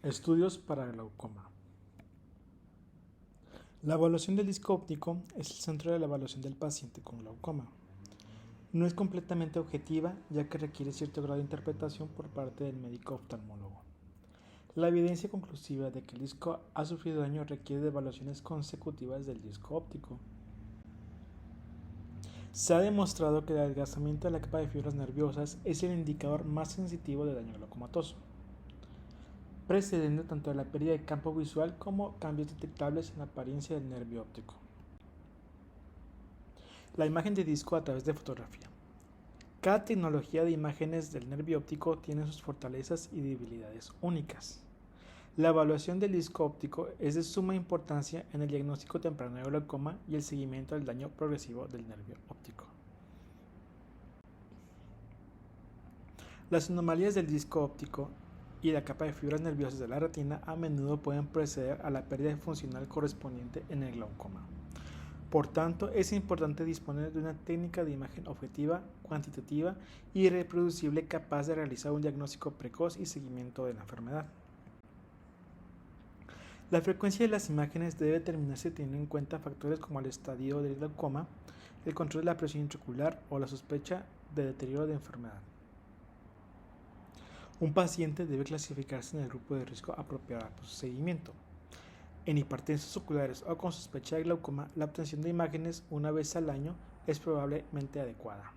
Estudios para glaucoma. La evaluación del disco óptico es el centro de la evaluación del paciente con glaucoma. No es completamente objetiva, ya que requiere cierto grado de interpretación por parte del médico oftalmólogo. La evidencia conclusiva de que el disco ha sufrido daño requiere de evaluaciones consecutivas del disco óptico. Se ha demostrado que el adelgazamiento de la capa de fibras nerviosas es el indicador más sensitivo de daño glaucomatoso, precediendo tanto la pérdida de campo visual como cambios detectables en la apariencia del nervio óptico. La imagen de disco a través de fotografía. Cada tecnología de imágenes del nervio óptico tiene sus fortalezas y debilidades únicas. La evaluación del disco óptico es de suma importancia en el diagnóstico temprano de glaucoma y el seguimiento del daño progresivo del nervio óptico. Las anomalías del disco óptico y la capa de fibras nerviosas de la retina a menudo pueden preceder a la pérdida funcional correspondiente en el glaucoma. Por tanto, es importante disponer de una técnica de imagen objetiva, cuantitativa y reproducible capaz de realizar un diagnóstico precoz y seguimiento de la enfermedad. La frecuencia de las imágenes debe determinarse teniendo en cuenta factores como el estadio del glaucoma, el control de la presión intraocular o la sospecha de deterioro de enfermedad. Un paciente debe clasificarse en el grupo de riesgo apropiado para su seguimiento. En hipertensos oculares o con sospecha de glaucoma, la obtención de imágenes una vez al año es probablemente adecuada.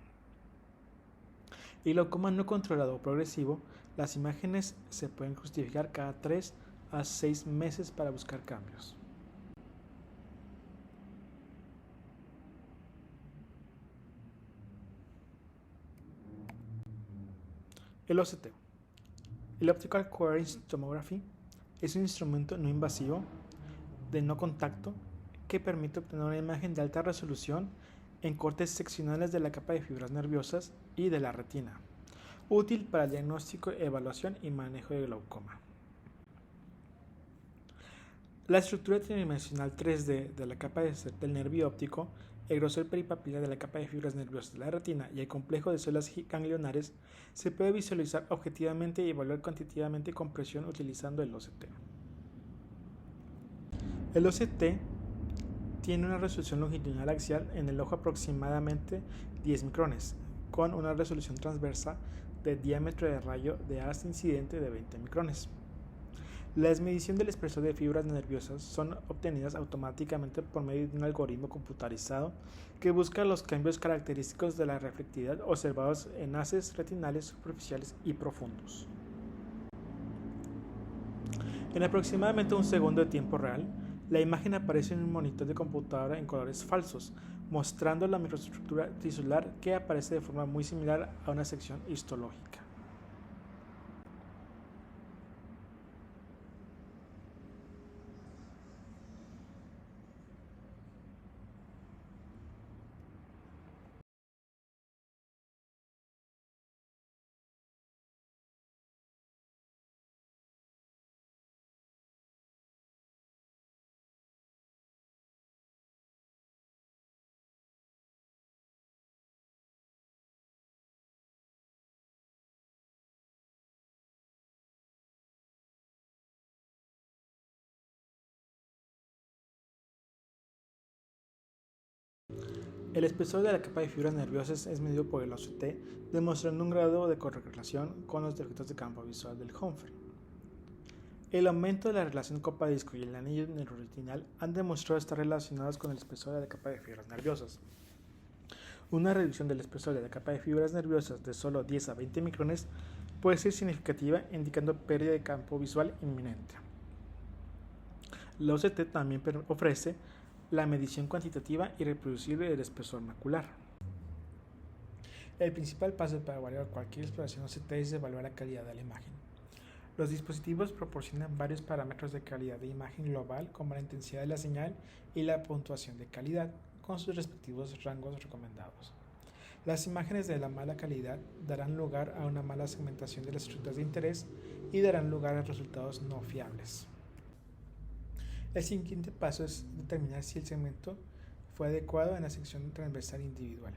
En glaucoma no controlado o progresivo, las imágenes se pueden justificar cada 3 a 6 meses para buscar cambios. El OCT. El Optical Coherence Tomography es un instrumento no invasivo de no contacto que permite obtener una imagen de alta resolución en cortes seccionales de la capa de fibras nerviosas y de la retina, útil para el diagnóstico, evaluación y manejo de glaucoma. La estructura tridimensional 3D de la capa del nervio óptico, el grosor peripapilar de la capa de fibras nerviosas de la retina y el complejo de células ganglionares se puede visualizar objetivamente y evaluar cuantitativamente con presión utilizando el OCT. El OCT tiene una resolución longitudinal axial en el ojo aproximadamente 10 micrones, con una resolución transversa de diámetro de rayo de haz incidente de 20 micrones. Las mediciones del espesor de fibras nerviosas son obtenidas automáticamente por medio de un algoritmo computarizado que busca los cambios característicos de la reflectividad observados en haces retinales superficiales y profundos. En aproximadamente un segundo de tiempo real, la imagen aparece en un monitor de computadora en colores falsos, mostrando la microestructura tisular que aparece de forma muy similar a una sección histológica. El espesor de la capa de fibras nerviosas es medido por el OCT, demostrando un grado de correlación con los defectos de campo visual del Humphrey. El aumento de la relación copa-disco y el anillo neuroretinal han demostrado estar relacionados con el espesor de la capa de fibras nerviosas. Una reducción del espesor de la capa de fibras nerviosas de solo 10 a 20 micrones puede ser significativa, indicando pérdida de campo visual inminente. La OCT también ofrece la medición cuantitativa y reproducible del espesor macular. El principal paso para evaluar cualquier exploración OCT es evaluar la calidad de la imagen. Los dispositivos proporcionan varios parámetros de calidad de imagen global, como la intensidad de la señal y la puntuación de calidad, con sus respectivos rangos recomendados. Las imágenes de la mala calidad darán lugar a una mala segmentación de las estructuras de interés y darán lugar a resultados no fiables. El siguiente paso es determinar si el segmento fue adecuado en la sección transversal individual.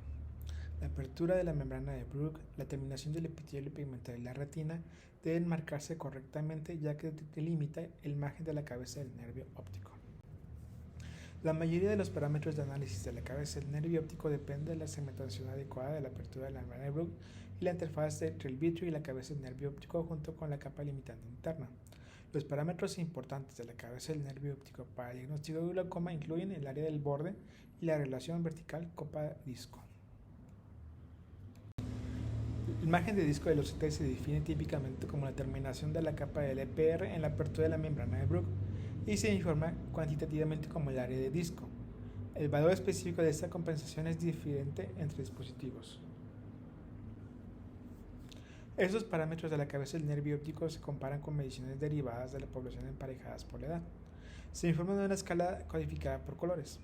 La apertura de la membrana de Bruch, la terminación del epitelio pigmental y la retina deben marcarse correctamente ya que delimita el margen de la cabeza del nervio óptico. La mayoría de los parámetros de análisis de la cabeza del nervio óptico depende de la segmentación adecuada de la apertura de la membrana de Bruch y la interfaz entre el vitrio y la cabeza del nervio óptico junto con la capa limitante interna. Los parámetros importantes de la cabeza del nervio óptico para el diagnóstico de glaucoma incluyen el área del borde y la relación vertical copa-disco. El margen de disco del OCT se define típicamente como la terminación de la capa del EPR en la apertura de la membrana de Bruch y se informa cuantitativamente como el área de disco. El valor específico de esta compensación es diferente entre dispositivos. Estos parámetros de la cabeza del nervio óptico se comparan con mediciones derivadas de la población emparejadas por la edad. Se informa de una escala codificada por colores.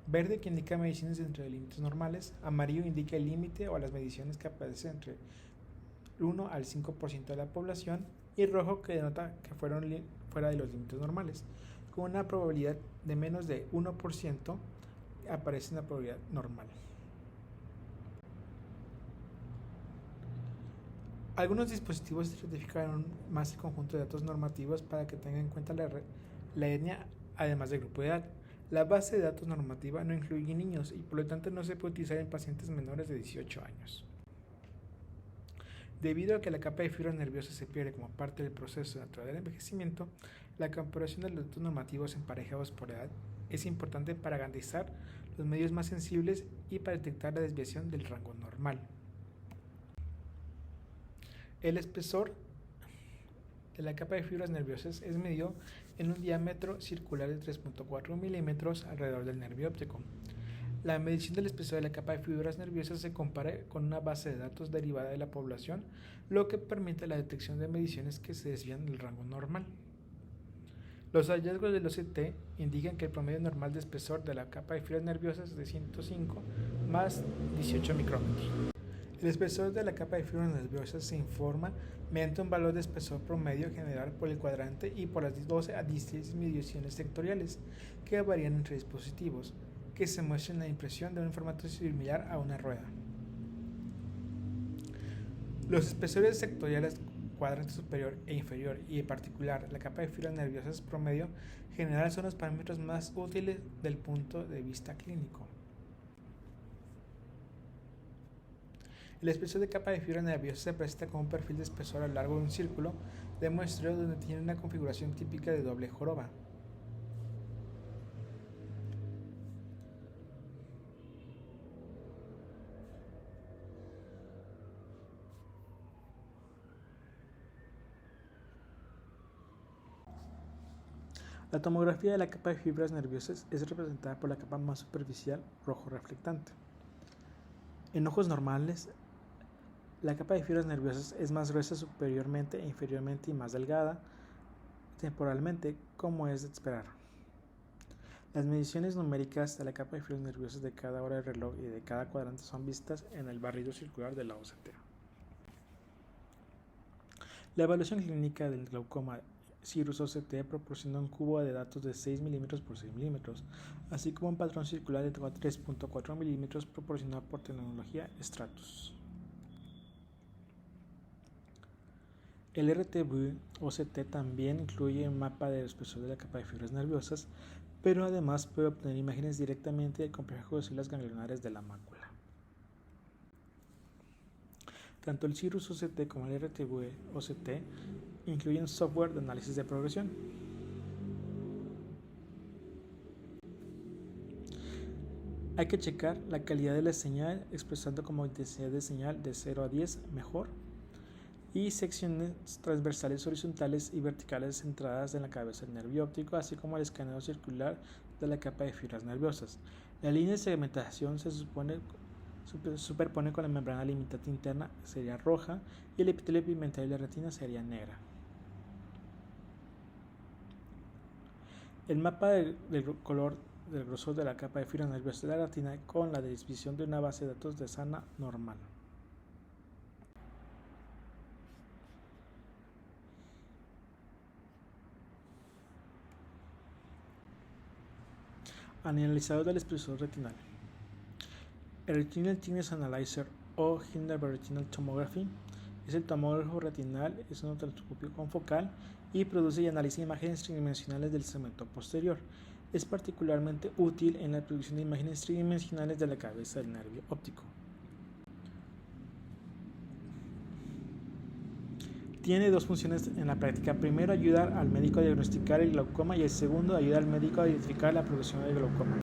Verde, que indica mediciones dentro de límites normales. Amarillo indica el límite o las mediciones que aparecen entre 1 al 5% de la población. Y rojo, que denota que fueron fuera de los límites normales. Con una probabilidad de menos de 1%, aparece una probabilidad normal. Algunos dispositivos certificaron más el conjunto de datos normativos para que tengan en cuenta la etnia, además del grupo de edad. La base de datos normativa no incluye niños y por lo tanto no se puede utilizar en pacientes menores de 18 años. Debido a que la capa de fibras nerviosas se pierde como parte del proceso natural del envejecimiento, la comparación de los datos normativos emparejados por edad es importante para garantizar los medios más sensibles y para detectar la desviación del rango normal. El espesor de la capa de fibras nerviosas es medido en un diámetro circular de 3.4 milímetros alrededor del nervio óptico. La medición del espesor de la capa de fibras nerviosas se compara con una base de datos derivada de la población, lo que permite la detección de mediciones que se desvían del rango normal. Los hallazgos del OCT indican que el promedio normal de espesor de la capa de fibras nerviosas es de 105 más 18 micrómetros. El espesor de la capa de fibras nerviosas se informa mediante un valor de espesor promedio general por el cuadrante y por las 12 a 16 mediciones sectoriales que varían entre dispositivos, que se muestran en la impresión de un formato similar a una rueda. Los espesores sectoriales cuadrante superior e inferior y en particular la capa de fibras nerviosas promedio general son los parámetros más útiles del punto de vista clínico. El espesor de capa de fibra nerviosa se presenta como un perfil de espesor a lo largo de un círculo de muestreo donde tiene una configuración típica de doble joroba. La tomografía de la capa de fibras nerviosas es representada por la capa más superficial rojo reflectante. En ojos normales, la capa de fibras nerviosas es más gruesa superiormente e inferiormente y más delgada temporalmente, como es de esperar. Las mediciones numéricas de la capa de fibras nerviosas de cada hora de reloj y de cada cuadrante son vistas en el barrido circular de la OCT. La evaluación clínica del glaucoma Cirrus OCT proporciona un cubo de datos de 6 mm por 6 mm, así como un patrón circular de 3.4 mm proporcionado por tecnología Stratus. El RTV OCT también incluye un mapa del espesor de la capa de fibras nerviosas, pero además puede obtener imágenes directamente del complejo de células ganglionares de la mácula. Tanto el Cirrus OCT como el RTV OCT incluyen software de análisis de progresión. Hay que checar la calidad de la señal expresando como intensidad de señal de 0 a 10 mejor y secciones transversales horizontales y verticales centradas en la cabeza del nervio óptico, así como el escaneo circular de la capa de fibras nerviosas. La línea de segmentación se superpone con la membrana limitante interna, sería roja, y el epitelio pigmental de la retina sería negra. El mapa del color del grosor de la capa de fibras nerviosas de la retina con la desviación de una base de datos de sana normal. Analizador del espesor retinal. El Retinal Thickness Analyzer o Heidelberg Retinal Tomography es el tomógrafo retinal, es un telescopio confocal y produce y analiza imágenes tridimensionales del segmento posterior. Es particularmente útil en la producción de imágenes tridimensionales de la cabeza del nervio óptico. Tiene dos funciones en la práctica. Primero, ayudar al médico a diagnosticar el glaucoma y el segundo, ayudar al médico a identificar la progresión del glaucoma.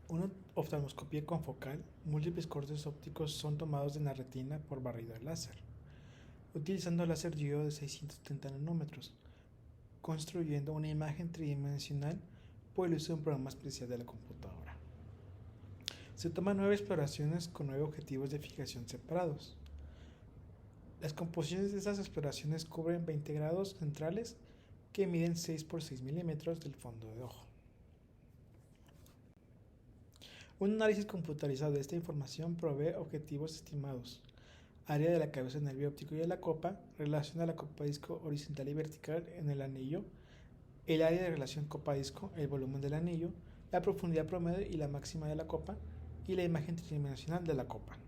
Una oftalmoscopía confocal, múltiples cortes ópticos son tomados en la retina por barrido láser, utilizando láser diodo de 670 nanómetros, construyendo una imagen tridimensional por el uso de un programa especial de la computadora. Se toman 9 exploraciones con 9 objetivos de fijación separados. Las composiciones de estas exploraciones cubren 20 grados centrales que miden 6 por 6 milímetros del fondo de ojo. Un análisis computarizado de esta información provee objetivos estimados, área de la cabeza del nervio óptico y de la copa, relación de la copa-disco horizontal y vertical en el anillo, el área de relación copa-disco, el volumen del anillo, la profundidad promedio y la máxima de la copa, y la imagen tridimensional de la copa.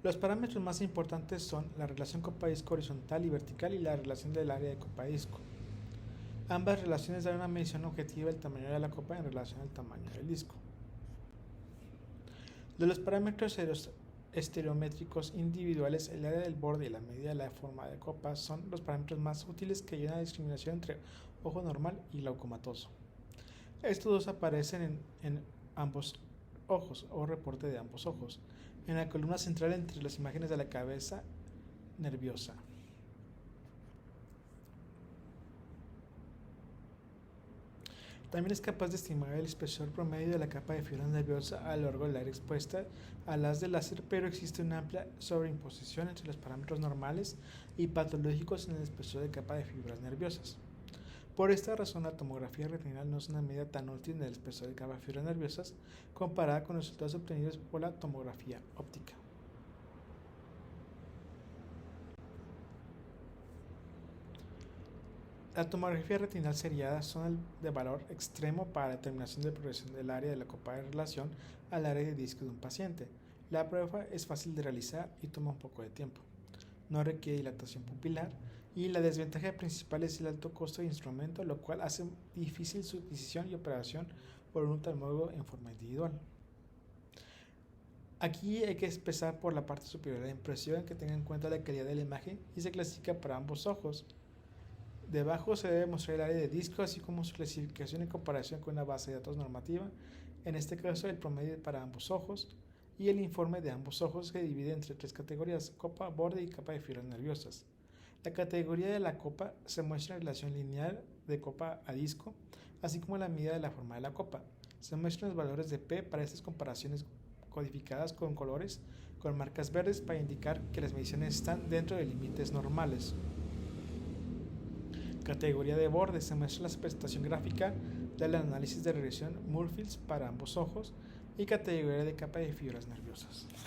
Los parámetros más importantes son la relación copa-disco horizontal y vertical y la relación del área de copa-disco. Ambas relaciones dan una medición objetiva del tamaño de la copa en relación al tamaño del disco. De los parámetros estereométricos individuales, el área del borde y la medida de la forma de copa son los parámetros más útiles que ayudan a la discriminación entre ojo normal y glaucomatoso. Estos dos aparecen en ambos ojos o reporte de ambos ojos, en la columna central entre las imágenes de la cabeza nerviosa. También es capaz de estimar el espesor promedio de la capa de fibra nerviosa a lo largo del área expuesta al haz de láser, pero existe una amplia sobreimposición entre los parámetros normales y patológicos en el espesor de capa de fibras nerviosas. Por esta razón, la tomografía retinal no es una medida tan útil en el espesor de capa de fibras nerviosas comparada con los resultados obtenidos por la tomografía óptica. La tomografía retinal seriada son de valor extremo para la determinación de progresión del área de la copa de relación al área de disco de un paciente. La prueba es fácil de realizar y toma un poco de tiempo. No requiere dilatación pupilar y la desventaja principal es el alto costo de instrumento, lo cual hace difícil su adquisición y operación por un oftalmólogo en forma individual. Aquí hay que empezar por la parte superior de la impresión, que tenga en cuenta la calidad de la imagen y se clasifica para ambos ojos. Debajo se debe mostrar el área de disco, así como su clasificación en comparación con una base de datos normativa, en este caso el promedio para ambos ojos, y el informe de ambos ojos que divide entre 3 categorías: copa, borde y capa de fibras nerviosas. La categoría de la copa se muestra en relación lineal de copa a disco, así como la medida de la forma de la copa. Se muestran los valores de P para estas comparaciones codificadas con colores con marcas verdes para indicar que las mediciones están dentro de límites normales. Categoría de borde: se muestra la presentación gráfica del análisis de regresión Moorfields para ambos ojos, y categoría de capa de fibras nerviosas.